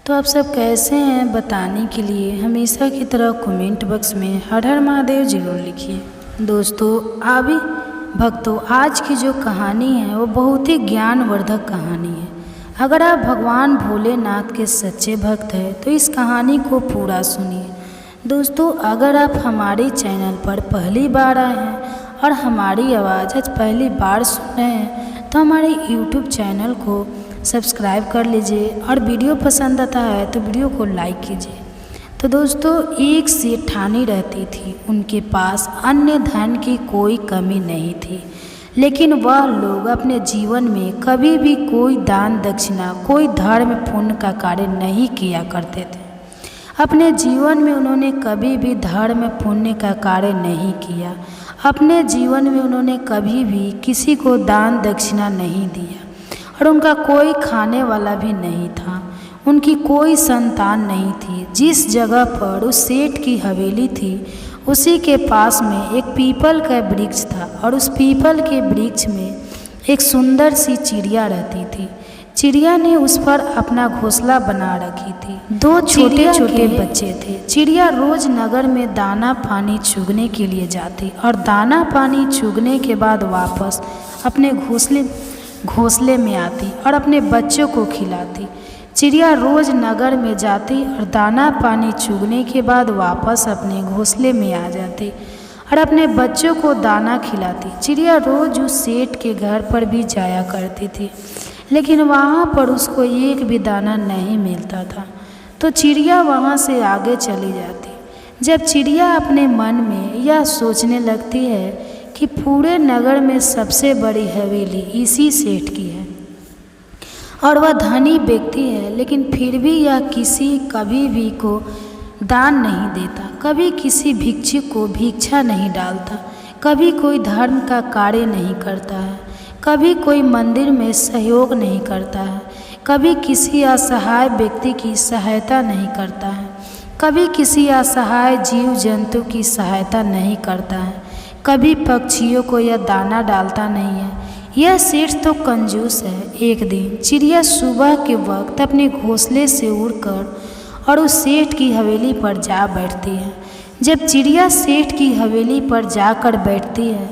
तो आप सब कैसे हैं बताने के लिए हमेशा की तरह कमेंट बॉक्स में हर हर महादेव जरूर लिखिए। दोस्तों अभी भक्तों आज की जो कहानी है वो बहुत ही ज्ञानवर्धक कहानी है। अगर आप भगवान भोलेनाथ के सच्चे भक्त हैं तो इस कहानी को पूरा सुनिए। दोस्तों अगर आप हमारे चैनल पर पहली बार आए हैं और हमारी आवाज़ आज पहली बार सुन रहे हैं तो हमारे YouTube चैनल को सब्सक्राइब कर लीजिए और वीडियो पसंद आता है तो वीडियो को लाइक कीजिए। तो दोस्तों एक सेठानी रहती थी, उनके पास अन्य धन की कोई कमी नहीं थी, लेकिन वह लोग अपने जीवन में कभी भी कोई दान दक्षिणा कोई धर्म पुण्य का कार्य नहीं किया करते थे। अपने जीवन में उन्होंने कभी भी धर्म पुण्य का कार्य नहीं किया। अपने जीवन में उन्होंने कभी भी किसी को दान दक्षिणा नहीं दिया और उनका कोई खाने वाला भी नहीं था। उनकी कोई संतान नहीं थी। जिस जगह पर उस सेठ की हवेली थी उसी के पास में एक पीपल का वृक्ष था और उस पीपल के वृक्ष में एक सुंदर सी चिड़िया रहती थी। चिड़िया ने उस पर अपना घोंसला बना रखी थी। दो छोटे छोटे बच्चे थे। चिड़िया रोज नगर में दाना पानी चुगने के लिए जाती और दाना पानी चुगने के बाद वापस अपने घोंसले में आती और अपने बच्चों को खिलाती। चिड़िया रोज नगर में जाती और दाना पानी चुगने के बाद वापस अपने घोंसले में आ जाती और अपने बच्चों को दाना खिलाती। चिड़िया रोज उस सेठ के घर पर भी जाया करती थी, लेकिन वहाँ पर उसको एक भी दाना नहीं मिलता था, तो चिड़िया वहाँ से आगे चली जाती। जब चिड़िया अपने मन में यह सोचने लगती है कि पूरे नगर में सबसे बड़ी हवेली इसी सेठ की है और वह धनी व्यक्ति है, लेकिन फिर भी यह किसी कभी भी को दान नहीं देता, कभी किसी भिक्षुक को भिक्षा नहीं डालता, कभी कोई धर्म का कार्य नहीं करता है, कभी कोई मंदिर में सहयोग नहीं करता है, कभी किसी असहाय व्यक्ति की सहायता नहीं करता है, कभी किसी असहाय जीव जंतु की सहायता नहीं करता है, कभी पक्षियों को यह दाना डालता नहीं है। यह सेठ तो कंजूस है। एक दिन चिड़िया सुबह के वक्त अपने घोंसले से उड़कर और उस सेठ की हवेली पर जा बैठती है। जब चिड़िया सेठ की हवेली पर जाकर बैठती है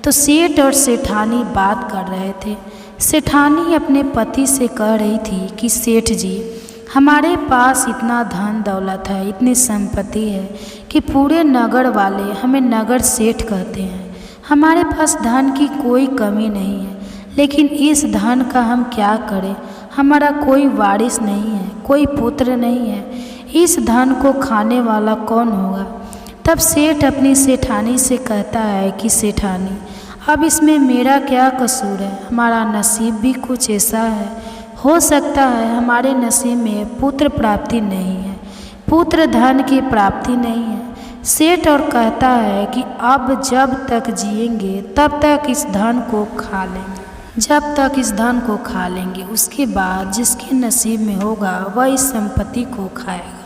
तो सेठ और सेठानी बात कर रहे थे। सेठानी अपने पति से कह रही थी कि सेठ जी, हमारे पास इतना धन दौलत है, इतनी संपत्ति है कि पूरे नगर वाले हमें नगर सेठ कहते हैं। हमारे पास धन की कोई कमी नहीं है, लेकिन इस धन का हम क्या करें? हमारा कोई वारिस नहीं है, कोई पुत्र नहीं है। इस धन को खाने वाला कौन होगा? तब सेठ अपनी सेठानी से कहता है कि सेठानी, अब इसमें मेरा क्या कसूर है? हमारा नसीब भी कुछ ऐसा है। हो सकता है हमारे नसीब में पुत्र प्राप्ति नहीं है, पुत्र धन की प्राप्ति नहीं है। सेठ और कहता है कि अब जब तक जिएंगे तब तक इस धन को खा लेंगे, जब तक इस धन को खा लेंगे, उसके बाद जिसके नसीब में होगा वह इस संपत्ति को खाएगा।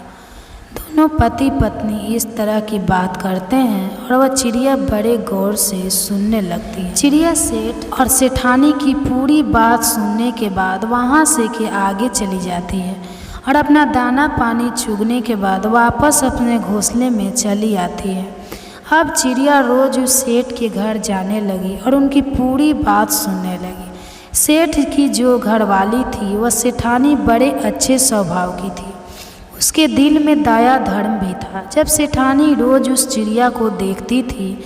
दोनों पति पत्नी इस तरह की बात करते हैं और वह चिड़िया बड़े गौर से सुनने लगती है। चिड़िया सेठ और सेठानी की पूरी बात सुनने के बाद वहाँ से के आगे चली जाती है और अपना दाना पानी चुगने के बाद वापस अपने घोंसले में चली आती है। अब चिड़िया रोज उस सेठ के घर जाने लगी और उनकी पूरी बात सुनने लगी। सेठ की जो घरवाली थी वह सेठानी बड़े अच्छे स्वभाव की थी। उसके दिल में दया धर्म भी था। जब सेठानी रोज उस चिड़िया को देखती थी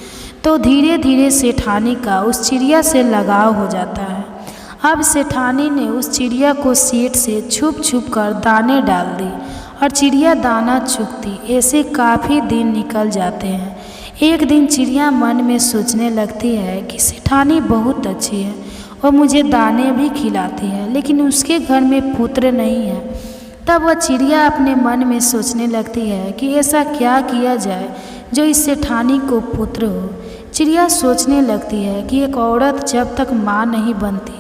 तो धीरे धीरे सेठानी का उस चिड़िया से लगाव हो जाता है। अब सेठानी ने उस चिड़िया को सेठ से छुप छुप कर दाने डाल दी और चिड़िया दाना चुगती। ऐसे काफ़ी दिन निकल जाते हैं। एक दिन चिड़िया मन में सोचने लगती है कि सेठानी बहुत अच्छी है और मुझे दाने भी खिलाती है, लेकिन उसके घर में पुत्र नहीं है। तब वह चिड़िया अपने मन में सोचने लगती है कि ऐसा क्या किया जाए जो इस सेठानी को पुत्र हो। चिड़िया सोचने लगती है कि एक औरत जब तक माँ नहीं बनती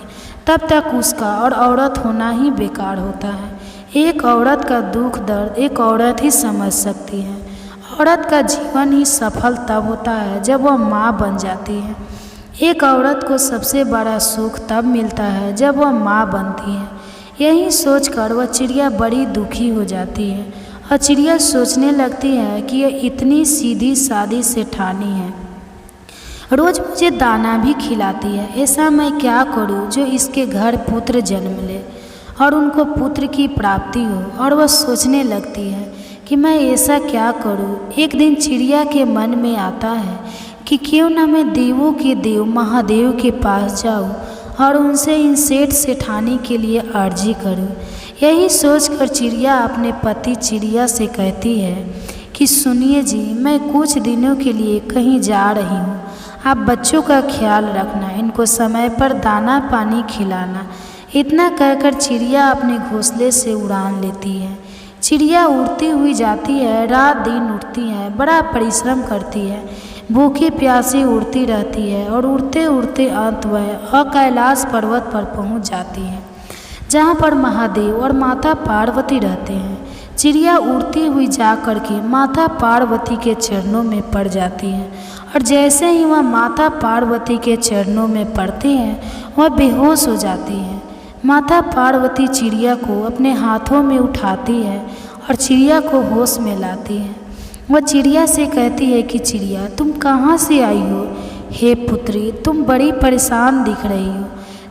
तब तक उसका और औरत होना ही बेकार होता है। एक औरत का दुख दर्द एक औरत ही समझ सकती है। औरत का जीवन ही सफल तब होता है जब वह माँ बन जाती है। एक औरत को सबसे बड़ा सुख तब मिलता है जब वह माँ बनती है। यही सोचकर वह चिड़िया बड़ी दुखी हो जाती है और चिड़िया सोचने लगती है कि यह इतनी सीधी सादी सेठानी है, रोज़ मुझे दाना भी खिलाती है, ऐसा मैं क्या करूं जो इसके घर पुत्र जन्म ले और उनको पुत्र की प्राप्ति हो। और वह सोचने लगती है कि मैं ऐसा क्या करूं। एक दिन चिड़िया के मन में आता है कि क्यों न मैं देवों के देव महादेव के पास जाऊं और उनसे इन सेठ सेठानी के लिए अर्जी करूं। यही सोचकर चिड़िया अपने पति चिड़िया से कहती है कि सुनिए जी, मैं कुछ दिनों के लिए कहीं जा रही हूँ, आप बच्चों का ख्याल रखना, इनको समय पर दाना पानी खिलाना। इतना कहकर चिड़िया अपने घोंसले से उड़ान लेती है। चिड़िया उड़ती हुई जाती है, रात दिन उड़ती है, बड़ा परिश्रम करती है, भूखी प्यासी उड़ती रहती है और उड़ते उड़ते अंत वह कैलाश पर्वत पर पहुंच जाती है, जहां पर महादेव और माता पार्वती रहते हैं। चिड़िया उड़ती हुई जा कर के माता पार्वती के चरणों में पड़ जाती है और जैसे ही वह माता पार्वती के चरणों में पड़ती है वह बेहोश हो जाती है। माता पार्वती चिड़िया को अपने हाथों में उठाती है और चिड़िया को होश में लाती है। वह चिड़िया से कहती है कि चिड़िया, तुम कहाँ से आई हो? हे पुत्री, तुम बड़ी परेशान दिख रही हो।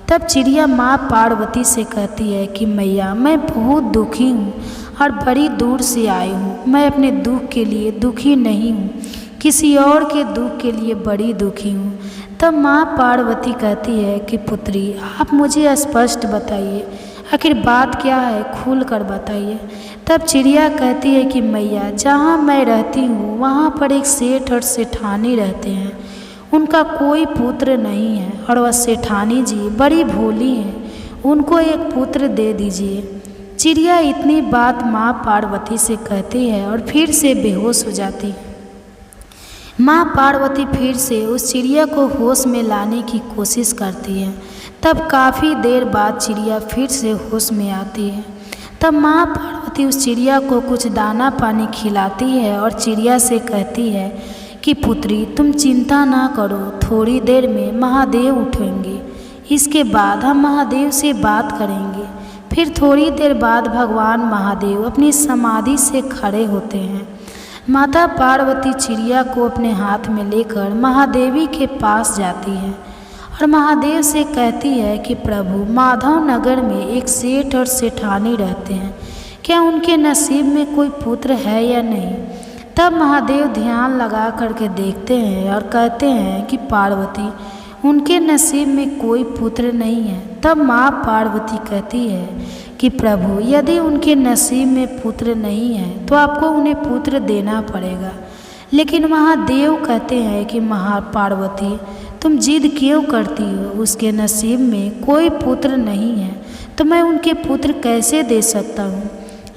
तब चिड़िया माँ पार्वती से कहती है कि मैया, मैं बहुत दुखी हूँ और बड़ी दूर से आई हूँ। मैं अपने दुख के लिए दुखी नहीं हूँ, किसी और के दुख के लिए बड़ी दुखी हूँ। तब माँ पार्वती कहती है कि पुत्री, आप मुझे स्पष्ट बताइए, आखिर बात क्या है, खुल कर बताइए। तब चिड़िया कहती है कि मैया, जहाँ मैं रहती हूँ वहाँ पर एक सेठ और सेठानी रहते हैं, उनका कोई पुत्र नहीं है और वह सेठानी जी बड़ी भोली हैं, उनको एक पुत्र दे दीजिए। चिड़िया इतनी बात माँ पार्वती से कहती है और फिर से बेहोश हो जाती है। माँ पार्वती फिर से उस चिड़िया को होश में लाने की कोशिश करती है। तब काफ़ी देर बाद चिड़िया फिर से होश में आती है। तब माँ पार्वती उस चिड़िया को कुछ दाना पानी खिलाती है और चिड़िया से कहती है कि पुत्री, तुम चिंता ना करो, थोड़ी देर में महादेव उठेंगे, इसके बाद हम महादेव से बात करेंगे। फिर थोड़ी देर बाद भगवान महादेव अपनी समाधि से खड़े होते हैं। माता पार्वती चिड़िया को अपने हाथ में लेकर महादेवी के पास जाती है और महादेव से कहती है कि प्रभु, माधव नगर में एक सेठ और सेठानी रहते हैं, क्या उनके नसीब में कोई पुत्र है या नहीं? तब महादेव ध्यान लगा करके देखते हैं और कहते हैं कि पार्वती, उनके नसीब में कोई पुत्र नहीं है। तब माँ पार्वती कहती है कि प्रभु, यदि उनके नसीब में पुत्र नहीं है तो आपको उन्हें पुत्र देना पड़ेगा। लेकिन महादेव कहते हैं कि पार्वती, तुम जिद क्यों करती हो? उसके नसीब में कोई पुत्र नहीं है तो मैं उनके पुत्र कैसे दे सकता हूँ?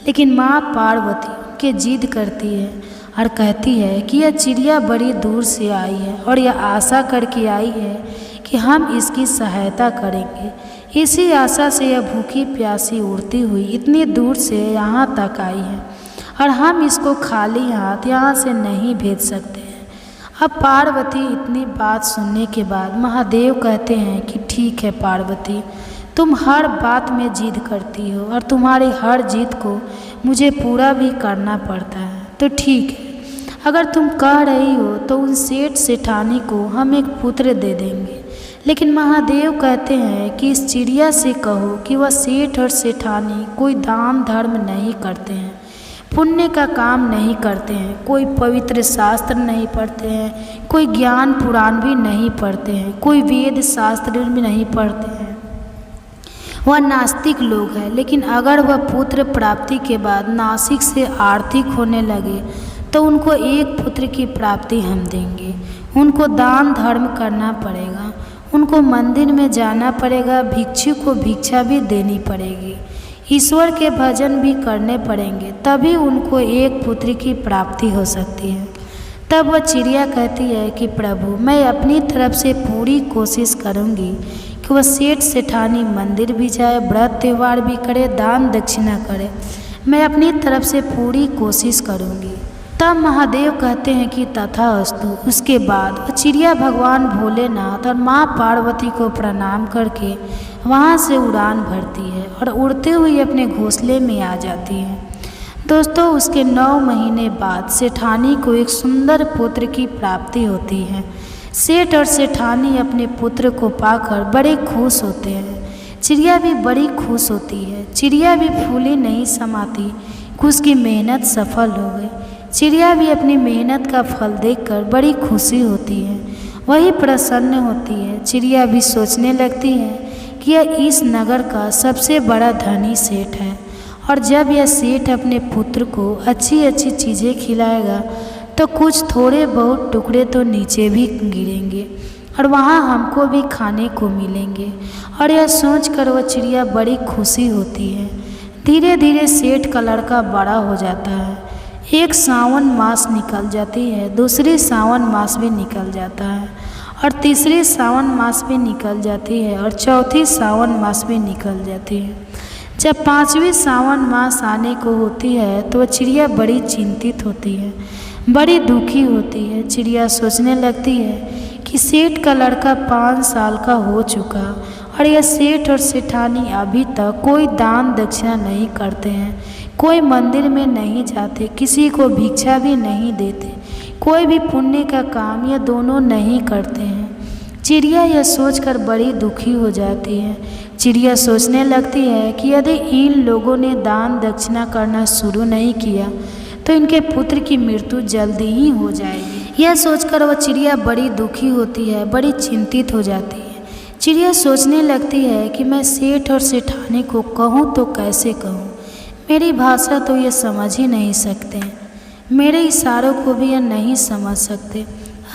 लेकिन माँ पार्वती उनके जिद करती है और कहती है कि यह चिड़िया बड़ी दूर से आई है और यह आशा करके आई है कि हम इसकी सहायता करेंगे। इसी आशा से यह भूखी प्यासी उड़ती हुई इतनी दूर से यहाँ तक आई है और हम इसको खाली हाथ यहाँ से नहीं भेज सकते हैं। अब पार्वती इतनी बात सुनने के बाद महादेव कहते हैं कि ठीक है पार्वती, तुम हर बात में जिद करती हो और तुम्हारी हर जिद को मुझे पूरा भी करना पड़ता है, तो ठीक है, अगर तुम कह रही हो तो उन सेठ सेठानी को हम एक पुत्र दे देंगे। लेकिन महादेव कहते हैं कि इस चिड़िया से कहो कि वह सेठ और सेठानी कोई दान धर्म नहीं करते हैं, पुण्य का काम नहीं करते हैं, कोई पवित्र शास्त्र नहीं पढ़ते हैं, कोई ज्ञान पुराण भी नहीं पढ़ते हैं, कोई वेद शास्त्र भी नहीं पढ़ते हैं, वह नास्तिक लोग हैं। लेकिन अगर वह पुत्र प्राप्ति के बाद नासिक से आर्थिक होने लगे तो उनको एक पुत्र की प्राप्ति हम देंगे। उनको दान धर्म करना पड़ेगा, उनको मंदिर में जाना पड़ेगा, भिक्षु को भिक्षा भी देनी पड़ेगी, ईश्वर के भजन भी करने पड़ेंगे, तभी उनको एक पुत्र की प्राप्ति हो सकती है। तब वह चिड़िया कहती है कि प्रभु, मैं अपनी तरफ से पूरी कोशिश करूँगी कि वह सेठ सेठानी मंदिर भी जाए, व्रत त्यौहार भी करे, दान दक्षिणा करे, मैं अपनी तरफ से पूरी कोशिश करूँगी। तब महादेव कहते हैं कि तथास्तु। उसके बाद वह चिड़िया भगवान भोलेनाथ और माँ पार्वती को प्रणाम करके वहाँ से उड़ान भरती है और उड़ते हुए अपने घोंसले में आ जाती है। दोस्तों, उसके 9 महीने बाद सेठानी को एक सुंदर पुत्र की प्राप्ति होती है। सेठ और सेठानी अपने पुत्र को पाकर बड़े खुश होते हैं। चिड़िया भी बड़ी खुश होती है। चिड़िया भी फूली नहीं समाती कि उसकी मेहनत सफल हो गई। चिड़िया भी अपनी मेहनत का फल देखकर बड़ी खुशी होती है, वही प्रसन्न होती है। चिड़िया भी सोचने लगती है कि यह इस नगर का सबसे बड़ा धनी सेठ है, और जब यह सेठ अपने पुत्र को अच्छी अच्छी चीज़ें खिलाएगा तो कुछ थोड़े बहुत टुकड़े तो नीचे भी गिरेंगे और वहाँ हमको भी खाने को मिलेंगे। और यह सोचकर वह चिड़िया बड़ी खुशी होती है। धीरे धीरे सेठ का लड़का बड़ा हो जाता है। एक सावन मास निकल जाती है, दूसरी सावन मास भी निकल जाता है, और तीसरी सावन मास भी निकल जाती है, और चौथी सावन मास भी निकल जाती है। जब 5वीं सावन मास आने को होती है तो वह चिड़िया बड़ी चिंतित होती है, बड़ी दुखी होती है। चिड़िया सोचने लगती है कि सेठ का लड़का 5 साल का हो चुका और यह सेठ और सेठानी अभी तक कोई दान दक्षिणा नहीं करते हैं, कोई मंदिर में नहीं जाते, किसी को भिक्षा भी नहीं देते, कोई भी पुण्य का काम ये दोनों नहीं करते हैं। चिड़िया यह सोचकर बड़ी दुखी हो जाती है। चिड़िया सोचने लगती है कि यदि इन लोगों ने दान दक्षिणा करना शुरू नहीं किया तो इनके पुत्र की मृत्यु जल्दी ही हो जाएगी। यह सोचकर वह चिड़िया बड़ी दुखी होती है, बड़ी चिंतित हो जाती है। चिड़िया सोचने लगती है कि मैं सेठ और सेठानी को कहूँ तो कैसे कहूँ, मेरी भाषा तो ये समझ ही नहीं सकते, मेरे इशारों को भी यह नहीं समझ सकते,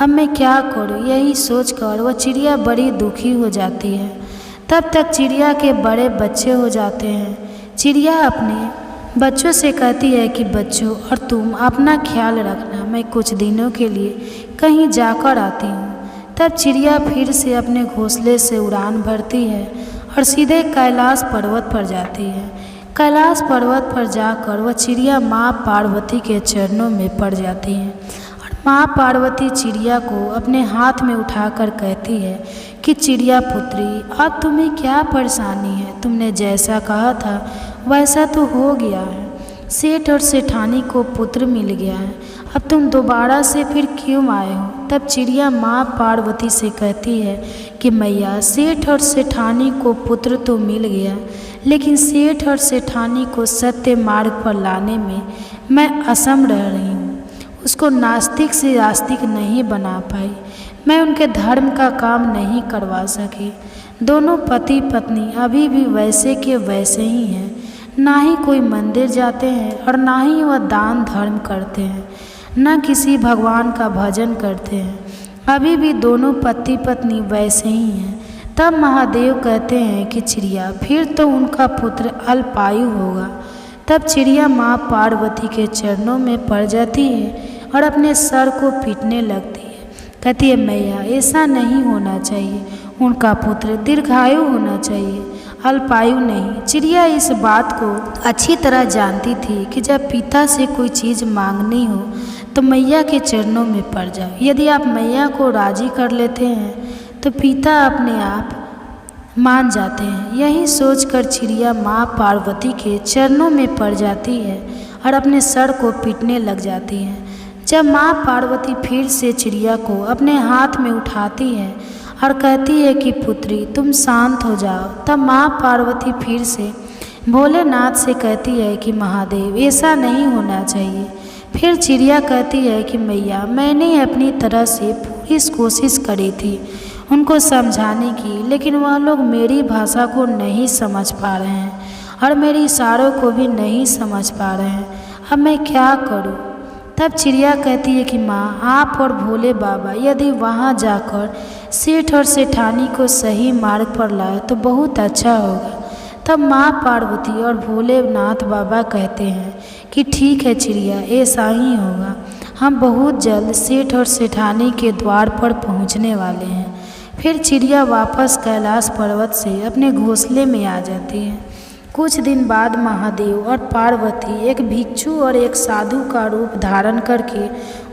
अब मैं क्या करूँ। यही सोचकर वह चिड़िया बड़ी दुखी हो जाती है। तब तक चिड़िया के बड़े बच्चे हो जाते हैं। चिड़िया अपने बच्चों से कहती है कि बच्चों, और तुम अपना ख्याल रखना, मैं कुछ दिनों के लिए कहीं जाकर आती हूँ। तब चिड़िया फिर से अपने घोंसले से उड़ान भरती है और सीधे कैलाश पर्वत पर जाती है। कैलाश पर्वत पर जाकर वह चिड़िया माँ पार्वती के चरणों में पड़ जाती है और माँ पार्वती चिड़िया को अपने हाथ में उठाकर कहती है कि चिड़िया पुत्री, अब तुम्हें क्या परेशानी है, तुमने जैसा कहा था वैसा तो हो गया है। सेठ और सेठानी को पुत्र मिल गया है, अब तुम दोबारा से फिर क्यों आए हो। तब चिड़िया माँ पार्वती से कहती है कि मैया, सेठ और सेठानी को पुत्र तो मिल गया, लेकिन सेठ और सेठानी को सत्य मार्ग पर लाने में मैं असम रह रही हूँ। उसको नास्तिक से आस्तिक नहीं बना पाई, मैं उनके धर्म का काम नहीं करवा सकी। दोनों पति पत्नी अभी भी वैसे के वैसे ही हैं, ना ही कोई मंदिर जाते हैं और ना ही वह दान धर्म करते हैं, न किसी भगवान का भजन करते हैं। अभी भी दोनों पति पत्नी वैसे ही हैं। तब महादेव कहते हैं कि चिड़िया, फिर तो उनका पुत्र अल्पायु होगा। तब चिड़िया माँ पार्वती के चरणों में पड़ जाती है और अपने सर को पीटने लगती है। कहती है, मैया, ऐसा नहीं होना चाहिए, उनका पुत्र दीर्घायु होना चाहिए, अल्पायु नहीं। चिड़िया इस बात को अच्छी तरह जानती थी कि जब पिता से कोई चीज़ मांगनी हो तो मैया के चरणों में पड़ जाओ। यदि आप मैया को राजी कर लेते हैं तो पिता अपने आप मान जाते हैं। यही सोचकर चिड़िया माँ पार्वती के चरणों में पड़ जाती है और अपने सर को पीटने लग जाती है। जब माँ पार्वती फिर से चिड़िया को अपने हाथ में उठाती है और कहती है कि पुत्री, तुम शांत हो जाओ, तब माँ पार्वती फिर से भोलेनाथ से कहती है कि महादेव, ऐसा नहीं होना चाहिए। फिर चिड़िया कहती है कि मैया, मैंने अपनी तरह से पूरी कोशिश करी थी उनको समझाने की, लेकिन वह लोग मेरी भाषा को नहीं समझ पा रहे हैं और मेरे इशारों को भी नहीं समझ पा रहे हैं, अब मैं क्या करूं। तब चिड़िया कहती है कि माँ, आप और भोले बाबा यदि वहाँ जाकर सेठ और सेठानी को सही मार्ग पर लाए तो बहुत अच्छा होगा। तब माँ पार्वती और भोलेनाथ बाबा कहते हैं कि ठीक है चिड़िया, ऐसा ही होगा, हम बहुत जल्द सेठ और सेठानी के द्वार पर पहुँचने वाले हैं। फिर चिड़िया वापस कैलाश पर्वत से अपने घोंसले में आ जाती है। कुछ दिन बाद महादेव और पार्वती एक भिक्षु और एक साधु का रूप धारण करके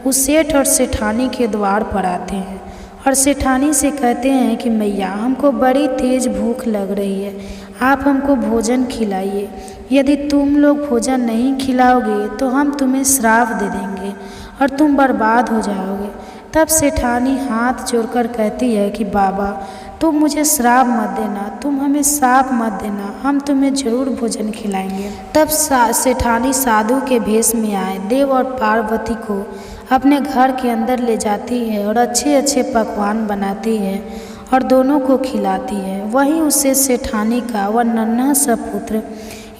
उस सेठ और सेठानी के द्वार पर आते हैं और सेठानी से कहते हैं कि मैया हमको बड़ी तेज भूख लग रही है, आप हमको भोजन खिलाइए। यदि तुम लोग भोजन नहीं खिलाओगे तो हम तुम्हें श्राप दे देंगे और तुम बर्बाद हो जाओगे। तब सेठानी हाथ जोड़कर कहती है कि बाबा तुम मुझे श्राप मत देना, तुम हमें श्राप मत देना, हम तुम्हें जरूर भोजन खिलाएंगे। तब सेठानी साधु के भेष में आए देव और पार्वती को अपने घर के अंदर ले जाती है और अच्छे अच्छे पकवान बनाती है और दोनों को खिलाती है। वहीं उससे सेठानी का वह नन्हा सा पुत्र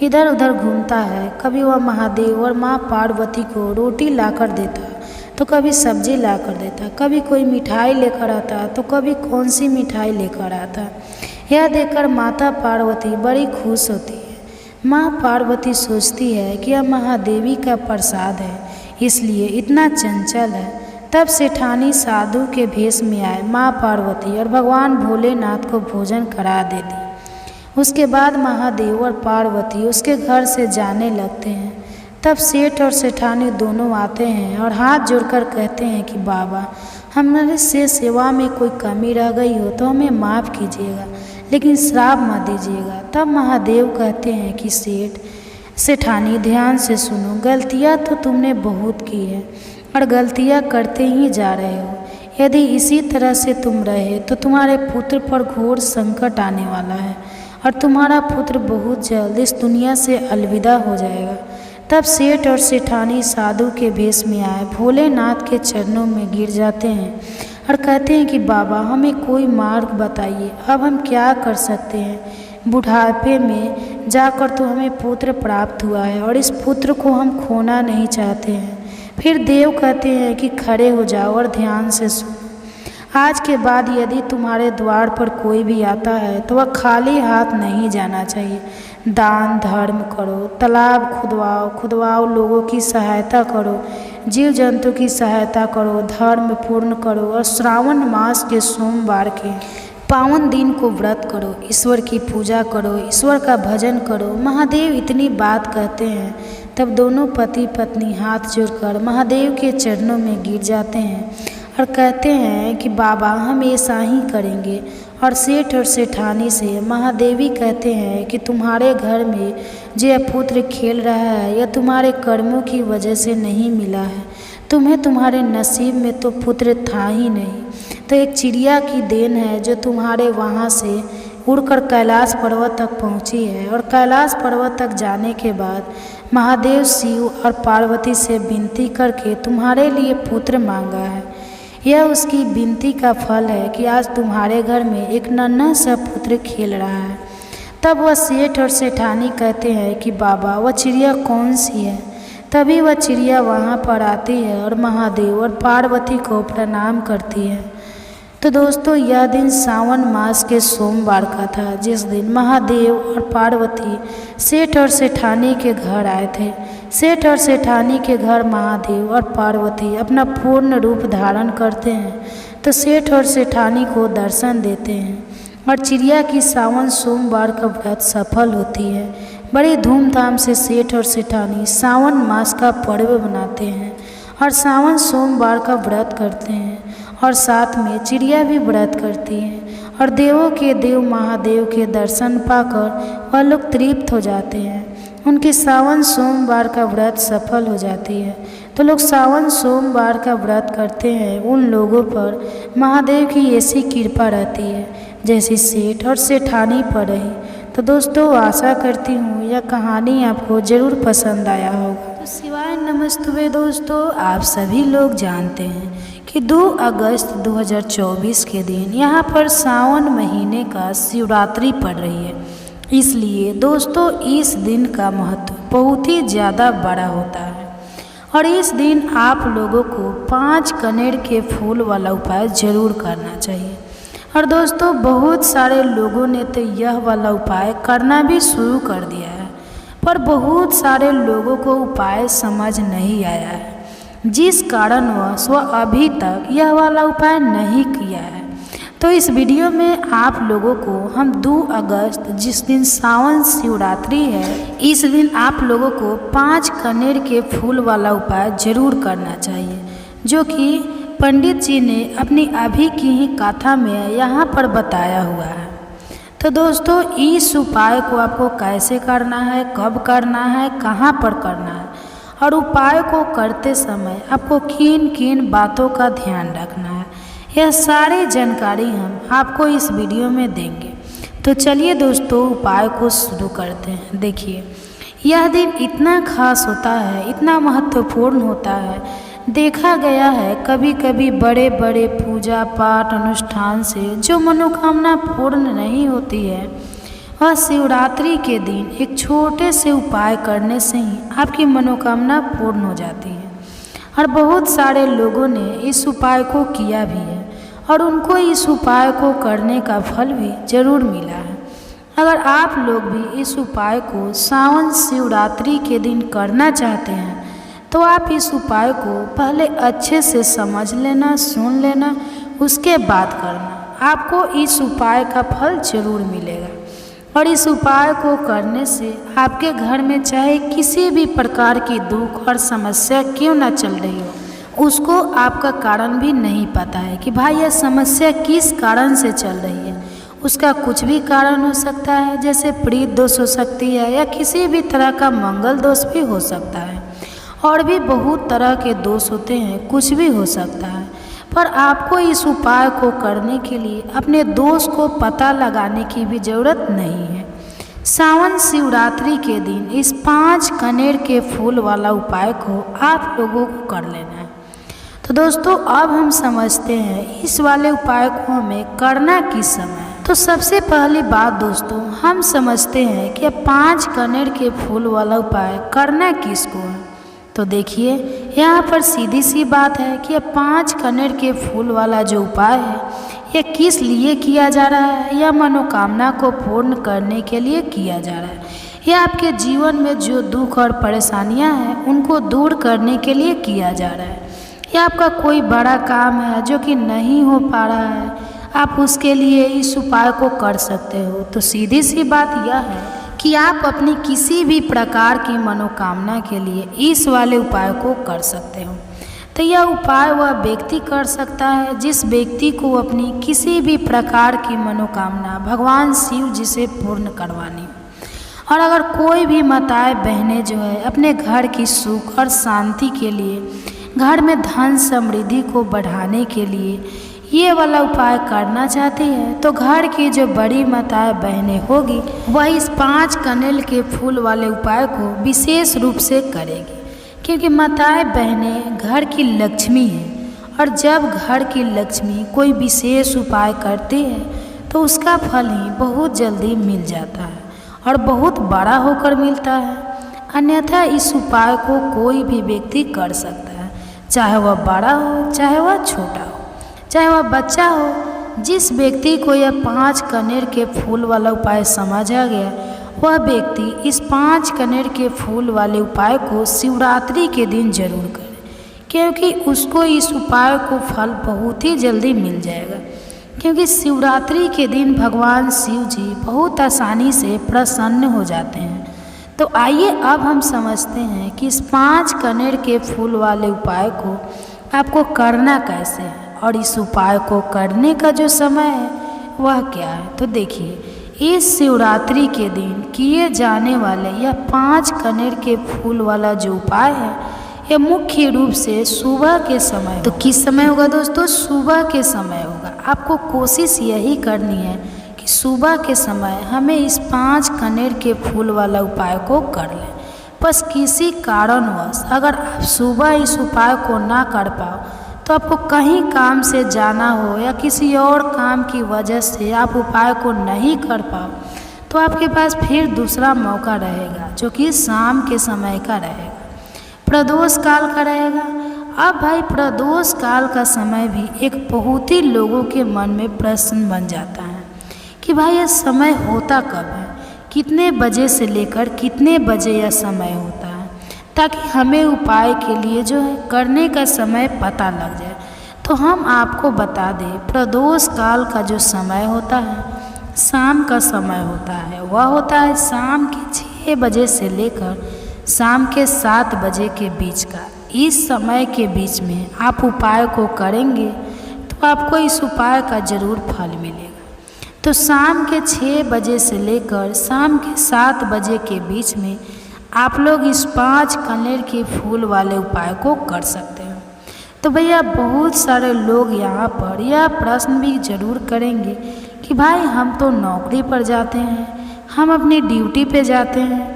इधर उधर घूमता है। कभी वह महादेव और माँ पार्वती को रोटी लाकर देता तो कभी सब्जी लाकर देता, कभी कोई मिठाई लेकर आता तो कभी कौन सी मिठाई लेकर आता। यह देखकर माता पार्वती बड़ी खुश होती है। माँ पार्वती सोचती है कि यह महादेवी का प्रसाद है, इसलिए इतना चंचल है। तब सेठानी साधु के भेष में आए माँ पार्वती और भगवान भोलेनाथ को भोजन करा देती। उसके बाद महादेव और पार्वती उसके घर से जाने लगते हैं। तब सेठ और सेठानी दोनों आते हैं और हाथ जोड़कर कहते हैं कि बाबा हमारे से सेवा में कोई कमी रह गई हो तो हमें माफ़ कीजिएगा, लेकिन श्राप मत दीजिएगा। तब महादेव कहते हैं कि सेठानी ध्यान से सुनो, गलतियाँ तो तुमने बहुत की है और गलतियाँ करते ही जा रहे हो। यदि इसी तरह से तुम रहे तो तुम्हारे पुत्र पर घोर संकट आने वाला है और तुम्हारा पुत्र बहुत जल्द इस दुनिया से अलविदा हो जाएगा। तब सेठ और सेठानी साधु के भेष में आए भोलेनाथ के चरणों में गिर जाते हैं और कहते हैं कि बाबा हमें कोई मार्ग बताइए, अब हम क्या कर सकते हैं। बुढ़ापे में जाकर तो हमें पुत्र प्राप्त हुआ है और इस पुत्र को हम खोना नहीं चाहते हैं। फिर देव कहते हैं कि खड़े हो जाओ और ध्यान से सुनो। आज के बाद यदि तुम्हारे द्वार पर कोई भी आता है तो वह खाली हाथ नहीं जाना चाहिए। दान धर्म करो, तालाब खुदवाओ, लोगों की सहायता करो, जीव जंतु की सहायता करो, धर्म पूर्ण करो और श्रावण मास के सोमवार के पावन दिन को व्रत करो, ईश्वर की पूजा करो, ईश्वर का भजन करो। महादेव इतनी बात कहते हैं। तब दोनों पति पत्नी हाथ जोड़कर महादेव के चरणों में गिर जाते हैं और कहते हैं कि बाबा हम ऐसा ही करेंगे। और सेठ और सेठानी से महादेवी कहते हैं कि तुम्हारे घर में जो पुत्र खेल रहा है यह तुम्हारे कर्मों की वजह से नहीं मिला है, तुम्हें तुम्हारे नसीब में तो पुत्र था ही नहीं, तो एक चिड़िया की देन है जो तुम्हारे वहाँ से उड़कर कैलाश पर्वत तक पहुँची है। और कैलाश पर्वत तक जाने के बाद महादेव शिव और पार्वती से विनती करके तुम्हारे लिए पुत्र मांगा है। यह उसकी विनती का फल है कि आज तुम्हारे घर में एक नन्हा सा पुत्र खेल रहा है। तब वह सेठ और सेठानी कहते हैं कि बाबा वह चिड़िया कौन सी है। तभी वह चिड़िया वहाँ पर आती है और महादेव और पार्वती को प्रणाम करती है। तो दोस्तों यह दिन सावन मास के सोमवार का था, जिस दिन महादेव और पार्वती सेठ और सेठानी के घर आए थे। सेठ और सेठानी के घर महादेव और पार्वती अपना पूर्ण रूप धारण करते हैं तो सेठ और सेठानी को दर्शन देते हैं और चिड़िया की सावन सोमवार का व्रत सफल होती है। बड़ी धूमधाम से सेठ और सेठानी सावन मास का पर्व मनाते हैं और सावन सोमवार का व्रत करते हैं और साथ में चिड़िया भी व्रत करती है और देवों के देव महादेव के दर्शन पाकर वह लोग तृप्त हो जाते हैं। उनकी सावन सोमवार का व्रत सफल हो जाती है। तो लोग सावन सोमवार का व्रत करते हैं, उन लोगों पर महादेव की ऐसी कृपा रहती है जैसी सेठ और सेठानी पर रही। तो दोस्तों आशा करती हूँ यह कहानी आपको ज़रूर पसंद आया होगा। तो शिवाय नमस्तुभे दोस्तों, आप सभी लोग जानते हैं कि 2 अगस्त 2024 के दिन यहाँ पर सावन महीने का शिवरात्रि पड़ रही है। इसलिए दोस्तों इस दिन का महत्व बहुत ही ज़्यादा बड़ा होता है और इस दिन आप लोगों को 5 कनेर के फूल वाला उपाय ज़रूर करना चाहिए। और दोस्तों बहुत सारे लोगों ने तो यह वाला उपाय करना भी शुरू कर दिया है, पर बहुत सारे लोगों को उपाय समझ नहीं आया है, जिस कारणवश वह अभी तक यह वाला उपाय नहीं किया है। तो इस वीडियो में आप लोगों को हम 2 अगस्त जिस दिन सावन शिवरात्रि है, इस दिन आप लोगों को 5 कनेर के फूल वाला उपाय ज़रूर करना चाहिए, जो कि पंडित जी ने अपनी अभी की ही कथा में यहाँ पर बताया हुआ है। तो दोस्तों, इस उपाय को आपको कैसे करना है, कब करना है, कहाँ पर करना है और उपाय को करते समय आपको किन किन बातों का ध्यान रखना है, यह सारी जानकारी हम आपको इस वीडियो में देंगे। तो चलिए दोस्तों, उपाय को शुरू करते हैं। देखिए, यह दिन इतना खास होता है, इतना महत्वपूर्ण होता है। देखा गया है कभी कभी बड़े बड़े पूजा पाठ अनुष्ठान से जो मनोकामना पूर्ण नहीं होती है, वह शिवरात्रि के दिन एक छोटे से उपाय करने से ही आपकी मनोकामना पूर्ण हो जाती है। और बहुत सारे लोगों ने इस उपाय को किया भी है और उनको इस उपाय को करने का फल भी जरूर मिला है। अगर आप लोग भी इस उपाय को सावन शिवरात्रि के दिन करना चाहते हैं तो आप इस उपाय को पहले अच्छे से समझ लेना, सुन लेना, उसके बाद करना। आपको इस उपाय का फल जरूर मिलेगा। और इस उपाय को करने से आपके घर में चाहे किसी भी प्रकार की दुख और समस्या क्यों ना चल रही हो, उसको आपका कारण भी नहीं पता है कि भाई यह समस्या किस कारण से चल रही है। उसका कुछ भी कारण हो सकता है, जैसे प्रीत दोष हो सकती है या किसी भी तरह का मंगल दोष भी हो सकता है। और भी बहुत तरह के दोष होते हैं, कुछ भी हो सकता है। पर आपको इस उपाय को करने के लिए अपने दोष को पता लगाने की भी ज़रूरत नहीं है। सावन शिवरात्रि के दिन इस 5 कनेर के फूल वाला उपाय को आप लोगों को कर लेना है। तो दोस्तों, अब हम समझते हैं इस वाले उपाय को हमें करना किस समय। तो सबसे पहली बात दोस्तों, हम समझते हैं कि 5 कनेर के फूल वाला उपाय करना किसको है। तो देखिए, यहाँ पर सीधी सी बात है कि 5 कनेर के फूल वाला जो उपाय है, यह किस लिए किया जा रहा है। यह मनोकामना को पूर्ण करने के लिए किया जा रहा है। यह आपके जीवन में जो दुख और परेशानियाँ हैं उनको दूर करने के लिए किया जा रहा है। यह आपका कोई बड़ा काम है जो कि नहीं हो पा रहा है, आप उसके लिए इस उपाय को कर सकते हो। तो सीधी सी बात यह है कि आप अपनी किसी भी प्रकार की मनोकामना के लिए इस वाले उपाय को कर सकते हो। तो यह उपाय वह व्यक्ति कर सकता है जिस व्यक्ति को अपनी किसी भी प्रकार की मनोकामना भगवान शिव जी से पूर्ण करवानी। और अगर कोई भी माताएं बहनें जो है अपने घर की सुख और शांति के लिए, घर में धन समृद्धि को बढ़ाने के लिए ये वाला उपाय करना चाहती है, तो घर की जो बड़ी माताएं बहनें होगी वह इस 5 कनेर के फूल वाले उपाय को विशेष रूप से करेगी। क्योंकि माताएं बहनें घर की लक्ष्मी हैं और जब घर की लक्ष्मी कोई विशेष उपाय करती है तो उसका फल ही बहुत जल्दी मिल जाता है और बहुत बड़ा होकर मिलता है। अन्यथा इस उपाय को कोई भी व्यक्ति कर सकता है, चाहे वह बड़ा हो, चाहे वह छोटा हो, चाहे वह बच्चा हो। जिस व्यक्ति को यह 5 कनेर के फूल वाला उपाय समझ आ गया, वह व्यक्ति इस 5 कनेर के फूल वाले उपाय को शिवरात्रि के दिन जरूर करे, क्योंकि उसको इस उपाय को फल बहुत ही जल्दी मिल जाएगा। क्योंकि शिवरात्रि के दिन भगवान शिव जी बहुत आसानी से प्रसन्न हो जाते हैं। तो आइए अब हम समझते हैं कि इस 5 कनेर के फूल वाले उपाय को आपको करना कैसे है और इस उपाय को करने का जो समय है वह क्या है। तो देखिए, इस शिवरात्रि के दिन किए जाने वाले यह 5 कनेर के फूल वाला जो उपाय है, यह मुख्य रूप से सुबह के समय। तो किस समय होगा दोस्तों? सुबह के समय होगा। आपको कोशिश यही करनी है कि सुबह के समय हमें इस 5 कनेर के फूल वाला उपाय को कर लें। बस किसी कारणवश अगर आप सुबह इस उपाय को ना कर पाओ, तो आपको कहीं काम से जाना हो या किसी और काम की वजह से आप उपाय को नहीं कर पाओ, तो आपके पास फिर दूसरा मौका रहेगा जो कि शाम के समय का रहेगा, प्रदोष काल का रहेगा। अब भाई प्रदोष काल का समय भी एक बहुत ही लोगों के मन में प्रश्न बन जाता है कि भाई यह समय होता कब है, कितने बजे से लेकर कितने बजे यह समय होता है, ताकि हमें उपाय के लिए जो है करने का समय पता लग जाए। तो हम आपको बता दें, प्रदोष काल का जो समय होता है, शाम का समय होता है, वह होता है शाम के 6 बजे से लेकर शाम के 7 बजे के बीच का। इस समय के बीच में आप उपाय को करेंगे तो आपको इस उपाय का ज़रूर फल मिलेगा। तो शाम के 6 बजे से लेकर शाम के 7 बजे के बीच में आप लोग इस 5 कनेर के फूल वाले उपाय को कर सकते हो। तो भैया बहुत सारे लोग यहाँ पर यह प्रश्न भी ज़रूर करेंगे कि भाई हम तो नौकरी पर जाते हैं, हम अपनी ड्यूटी पे जाते हैं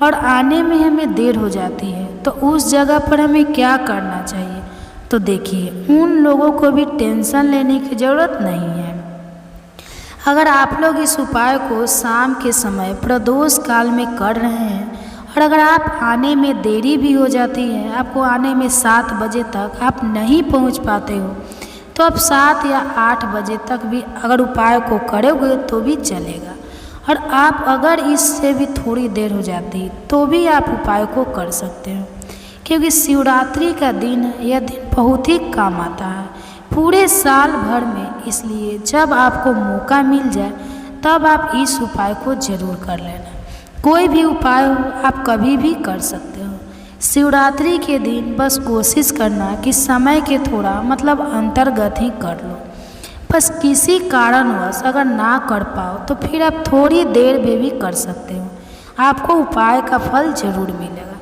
और आने में हमें देर हो जाती है, तो उस जगह पर हमें क्या करना चाहिए। तो देखिए, उन लोगों को भी टेंशन लेने की ज़रूरत नहीं है। अगर आप लोग इस उपाय को शाम के समय प्रदोष काल में कर रहे हैं और अगर आप आने में देरी भी हो जाती है, आपको आने में 7 बजे तक आप नहीं पहुंच पाते हो, तो आप 7 या 8 बजे तक भी अगर उपाय को करोगे तो भी चलेगा। और आप अगर इससे भी थोड़ी देर हो जाती तो भी आप उपाय को कर सकते हो, क्योंकि शिवरात्रि का दिन है, यह दिन बहुत ही काम आता है पूरे साल भर में। इसलिए जब आपको मौका मिल जाए तब आप इस उपाय को ज़रूर कर लेना। कोई भी उपाय हो आप कभी भी कर सकते हो। शिवरात्रि के दिन बस कोशिश करना कि समय के थोड़ा अंतर्गत ही कर लो। बस किसी कारणवश अगर ना कर पाओ तो फिर आप थोड़ी देर में भी कर सकते हो, आपको उपाय का फल ज़रूर मिलेगा।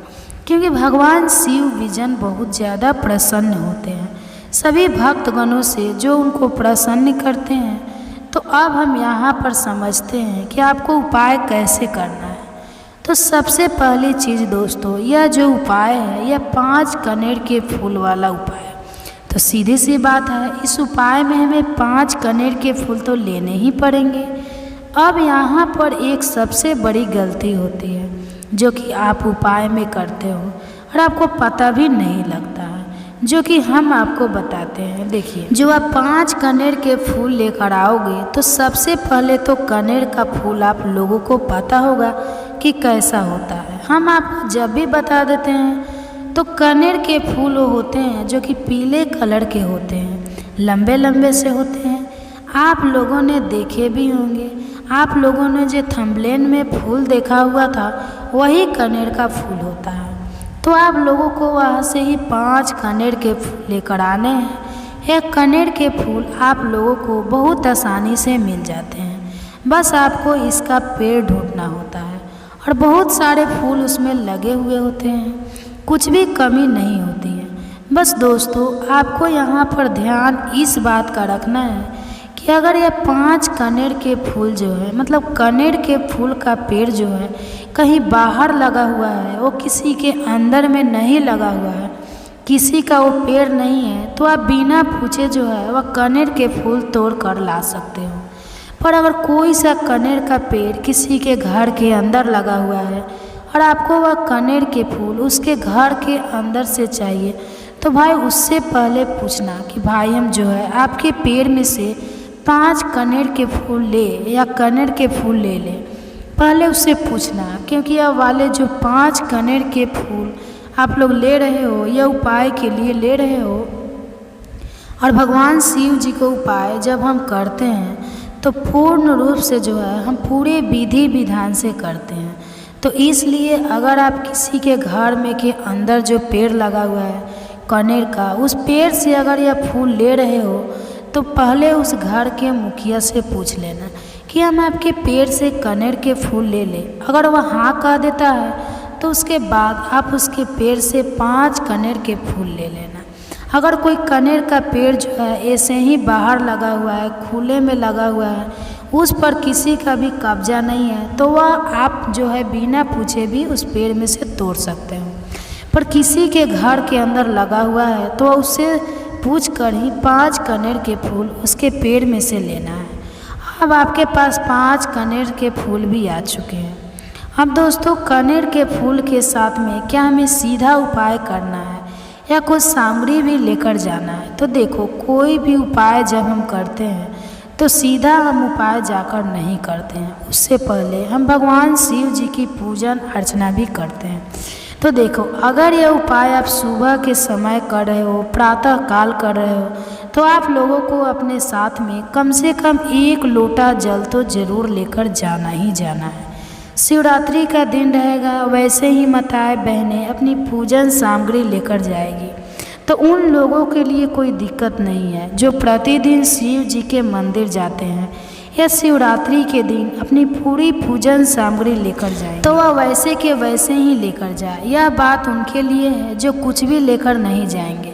क्योंकि भगवान शिव विजन बहुत ज़्यादा प्रसन्न होते हैं सभी भक्तगणों से जो उनको प्रसन्न करते हैं। तो अब हम यहाँ पर समझते हैं कि आपको उपाय कैसे करना है। तो सबसे पहली चीज़ दोस्तों, यह जो उपाय है यह 5 कनेर के फूल वाला उपाय है। तो सीधी सी बात है, इस उपाय में हमें 5 कनेर के फूल तो लेने ही पड़ेंगे। अब यहाँ पर एक सबसे बड़ी गलती होती है जो कि आप उपाय में करते हो और आपको पता भी नहीं लगता है, जो कि हम आपको बताते हैं। देखिए, जो आप 5 कनेर के फूल लेकर आओगे तो सबसे पहले तो कनेर का फूल आप लोगों को पता होगा कि कैसा होता है। हम आपको जब भी बता देते हैं तो कनेर के फूल होते हैं जो कि पीले कलर के होते हैं, लंबे लंबे से होते हैं। आप लोगों ने देखे भी होंगे, आप लोगों ने जो थंबनेल में फूल देखा हुआ था वही कनेर का फूल होता है। तो आप लोगों को वहाँ से ही 5 कनेर के फूल लेकर आने हैं। यह कनेर के फूल आप लोगों को बहुत आसानी से मिल जाते हैं, बस आपको इसका पेड़ ढूंढना होता है और बहुत सारे फूल उसमें लगे हुए होते हैं, कुछ भी कमी नहीं होती है। बस दोस्तों, आपको यहाँ पर ध्यान इस बात का रखना है कि अगर यह 5 कनेर के फूल जो है कनेर के फूल का पेड़ जो है कहीं बाहर लगा हुआ है, वो किसी के अंदर में नहीं लगा हुआ है, किसी का वो पेड़ नहीं है, तो आप बिना पूछे जो है वह कनेर के फूल तोड़ कर ला सकते हो। पर अगर कोई सा कनेर का पेड़ किसी के घर के अंदर लगा हुआ है और आपको वह कनेर के फूल उसके घर के अंदर से चाहिए, तो भाई उससे पहले पूछना कि भाई हम जो है आपके पेड़ में से 5 कनेर के फूल ले या कनेर के फूल ले लें। पहले उससे पूछना, क्योंकि यह वाले जो 5 कनेर के फूल आप लोग ले रहे हो, यह उपाय के लिए ले रहे हो और भगवान शिव जी को उपाय जब हम करते हैं तो पूर्ण रूप से जो है हम पूरे विधि विधान से करते हैं। तो इसलिए अगर आप किसी के घर में के अंदर जो पेड़ लगा हुआ है कनेर का, उस पेड़ से अगर यह फूल ले रहे हो तो पहले उस घर के मुखिया से पूछ लेना कि हम आपके पेड़ से कनेर के फूल ले लें। अगर वह हाँ कह देता है तो उसके बाद आप उसके पेड़ से 5 कनेर के फूल ले लेना। अगर कोई कनेर का पेड़ जो है ऐसे ही बाहर लगा हुआ है, खुले में लगा हुआ है, उस पर किसी का भी कब्जा नहीं है, तो वह आप जो है बिना पूछे भी उस पेड़ में से तोड़ सकते हो। पर किसी के घर के अंदर लगा हुआ है तो उससे पूछ कर ही 5 कनेर के फूल उसके पेड़ में से लेना है। अब आपके पास 5 कनेर के फूल भी आ चुके हैं। अब दोस्तों, कनेर के फूल के साथ में क्या हमें सीधा उपाय करना है या कुछ सामग्री भी लेकर जाना है? तो देखो, कोई भी उपाय जब हम करते हैं तो सीधा हम उपाय जाकर नहीं करते हैं, उससे पहले हम भगवान शिव जी की पूजन अर्चना भी करते हैं। तो देखो, अगर यह उपाय आप सुबह के समय कर रहे हो, प्रातः काल कर रहे हो, तो आप लोगों को अपने साथ में कम से कम 1 लोटा जल तो ज़रूर लेकर जाना ही जाना है। शिवरात्रि का दिन रहेगा, वैसे ही माताएं बहनें अपनी पूजन सामग्री लेकर जाएगी। तो उन लोगों के लिए कोई दिक्कत नहीं है जो प्रतिदिन शिव जी के मंदिर जाते हैं या शिवरात्रि के दिन अपनी पूरी पूजन सामग्री लेकर जाए, तो वह वैसे के वैसे ही लेकर जाए। यह बात उनके लिए है जो कुछ भी लेकर नहीं जाएंगे,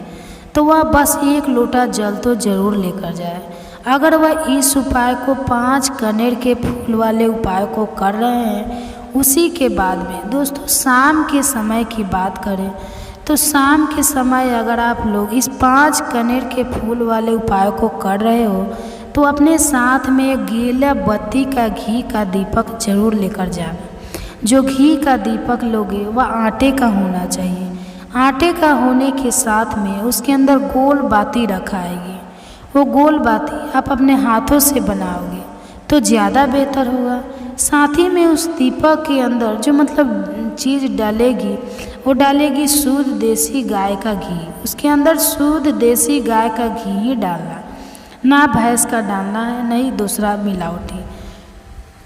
तो वह बस 1 लोटा जल तो जरूर लेकर जाए। अगर वह इस उपाय को 5 कनेर के फूल वाले उपाय को कर रहे हैं, उसी के बाद में दोस्तों शाम के समय की बात करें तो शाम के समय अगर आप लोग इस 5 कनेर के फूल वाले उपाय को कर रहे हो, तो अपने साथ में एक गीला बत्ती का घी का दीपक जरूर लेकर जाना। जो घी का दीपक लोगे वह आटे का होना चाहिए। आटे का होने के साथ में उसके अंदर गोल बाती रखाएगी। वो गोल बाती आप अपने हाथों से बनाओगे तो ज़्यादा बेहतर होगा। साथ ही में उस दीपक के अंदर जो चीज़ डालेगी, वो डालेगी शुद्ध देसी गाय का घी। उसके अंदर शुद्ध देसी गाय का घी ही डालना, ना भैंस का डालना है, नहीं दूसरा मिलावटी।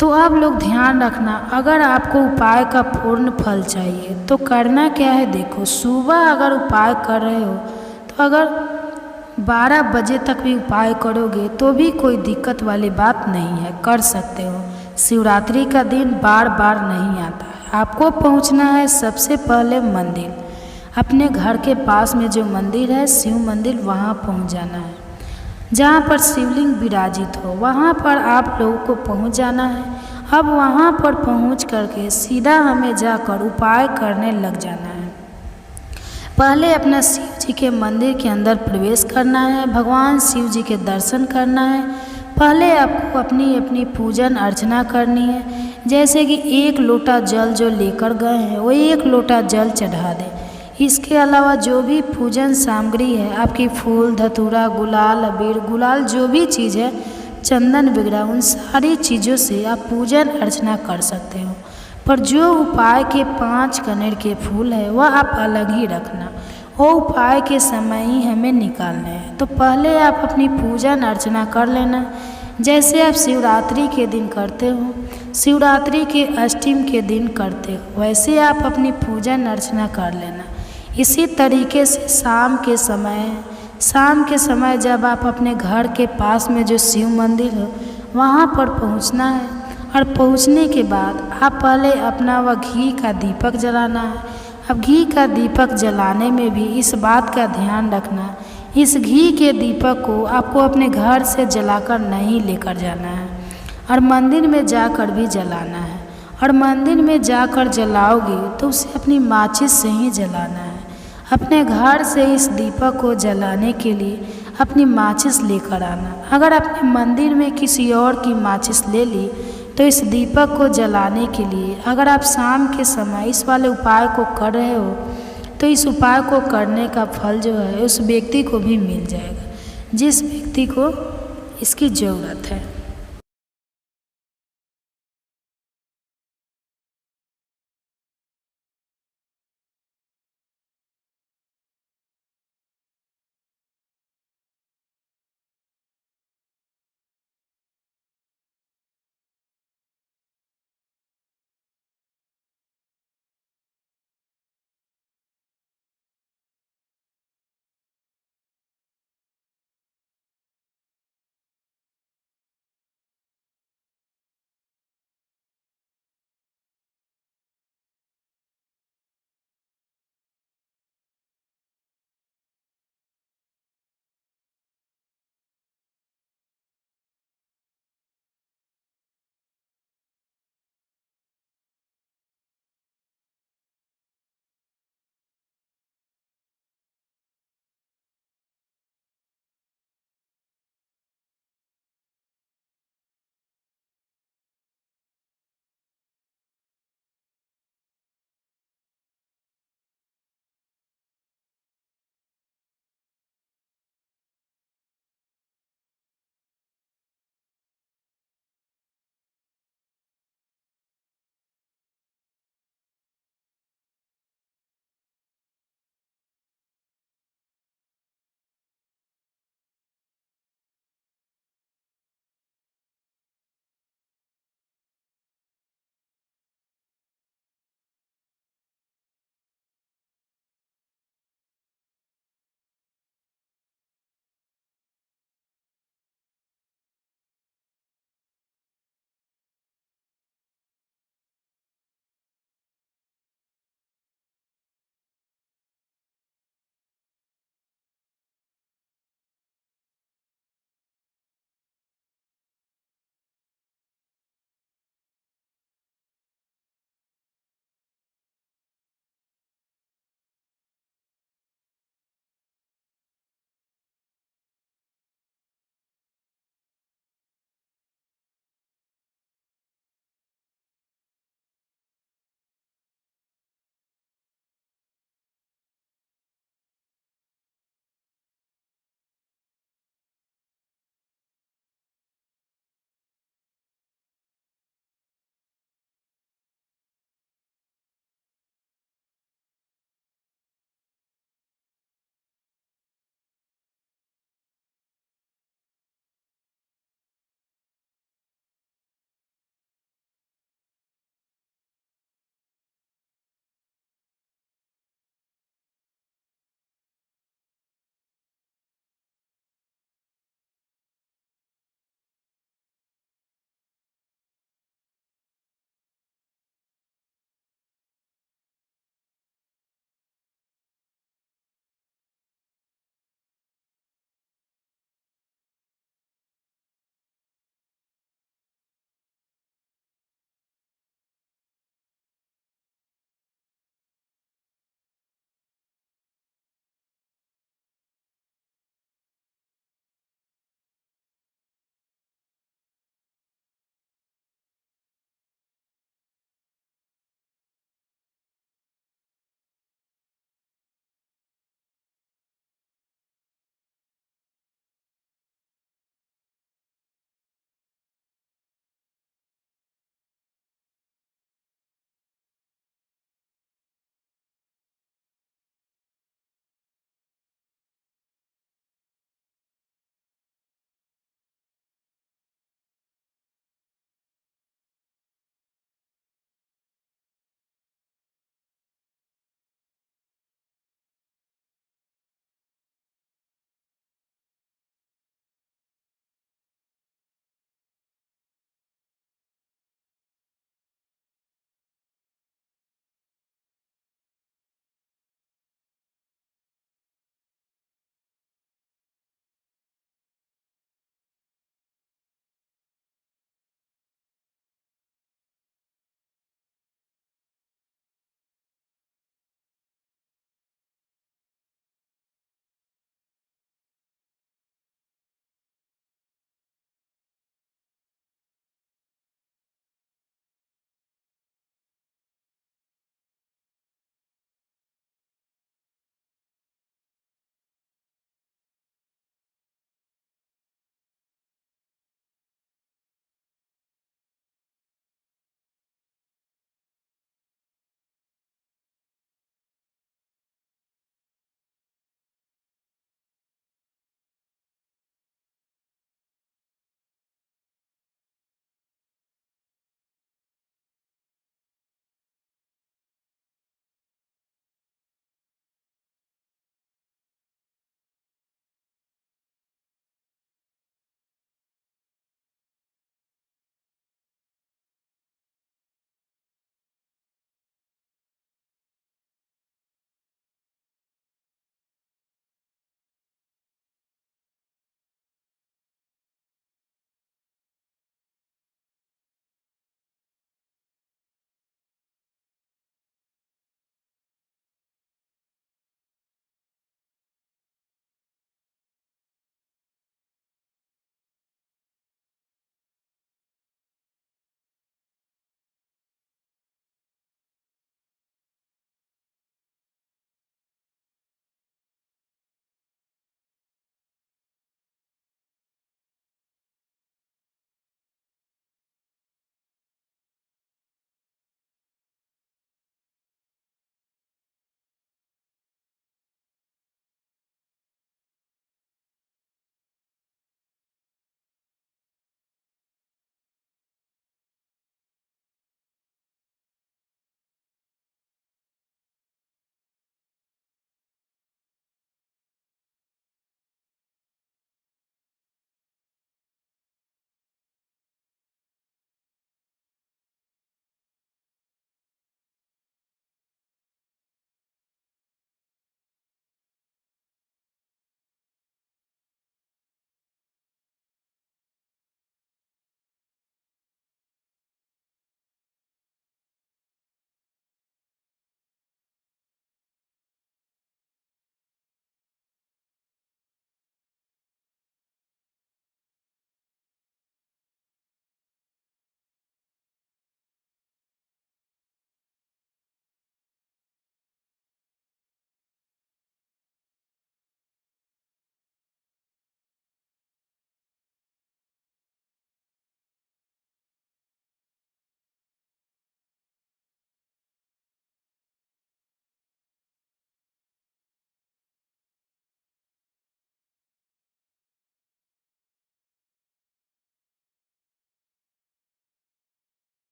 तो आप लोग ध्यान रखना, अगर आपको उपाय का पूर्ण फल चाहिए तो करना क्या है, देखो सुबह अगर उपाय कर रहे हो तो अगर 12 बजे तक भी उपाय करोगे तो भी कोई दिक्कत वाली बात नहीं है, कर सकते हो। शिवरात्रि का दिन बार बार नहीं आता है। आपको पहुंचना है सबसे पहले मंदिर, अपने घर के पास में जो मंदिर है शिव मंदिर, वहां पहुंच जाना है। जहाँ पर शिवलिंग विराजित हो वहाँ पर आप लोगों को पहुँच जाना है। अब वहाँ पर पहुँच करके सीधा हमें जाकर उपाय करने लग जाना है। पहले अपना शिव जी के मंदिर के अंदर प्रवेश करना है, भगवान शिव जी के दर्शन करना है। पहले आपको अपनी अपनी पूजन अर्चना करनी है। जैसे कि 1 लोटा जल जो लेकर गए हैं वो 1 लोटा जल चढ़ा दें। इसके अलावा जो भी पूजन सामग्री है आपकी फूल धतूरा गुलाल अबीर गुलाल जो भी चीज़ है, चंदन वगैरह, उन सारी चीज़ों से आप पूजन अर्चना कर सकते हो। पर जो उपाय के 5 कनेर के फूल है वह आप अलग ही रखना, वो उपाय के समय ही हमें निकालने हैं। तो पहले आप अपनी पूजन अर्चना कर लेना। जैसे आप शिवरात्रि के दिन करते हो, शिवरात्रि के अष्टमी के दिन करते हो, वैसे आप अपनी पूजन अर्चना कर लेना। इसी तरीके से शाम के समय जब आप अपने घर के पास में जो शिव मंदिर हो वहाँ पर पहुँचना है। और पहुँचने के बाद आप पहले अपना वह घी का दीपक जलाना है। अब घी का दीपक जलाने में भी इस बात का ध्यान रखना, इस घी के दीपक को आपको अपने घर से जलाकर नहीं लेकर जाना है और मंदिर में जाकर भी जलाना है। और मंदिर में जाकर जलाओगे तो उसे अपनी माचिस से ही जलाना है। अपने घर से इस दीपक को जलाने के लिए अपनी माचिस लेकर आना। अगर अपने मंदिर में किसी और की माचिस ले ली तो इस दीपक को जलाने के लिए अगर आप शाम के समय इस वाले उपाय को कर रहे हो तो इस उपाय को करने का फल जो है उस व्यक्ति को भी मिल जाएगा जिस व्यक्ति को इसकी ज़रूरत है।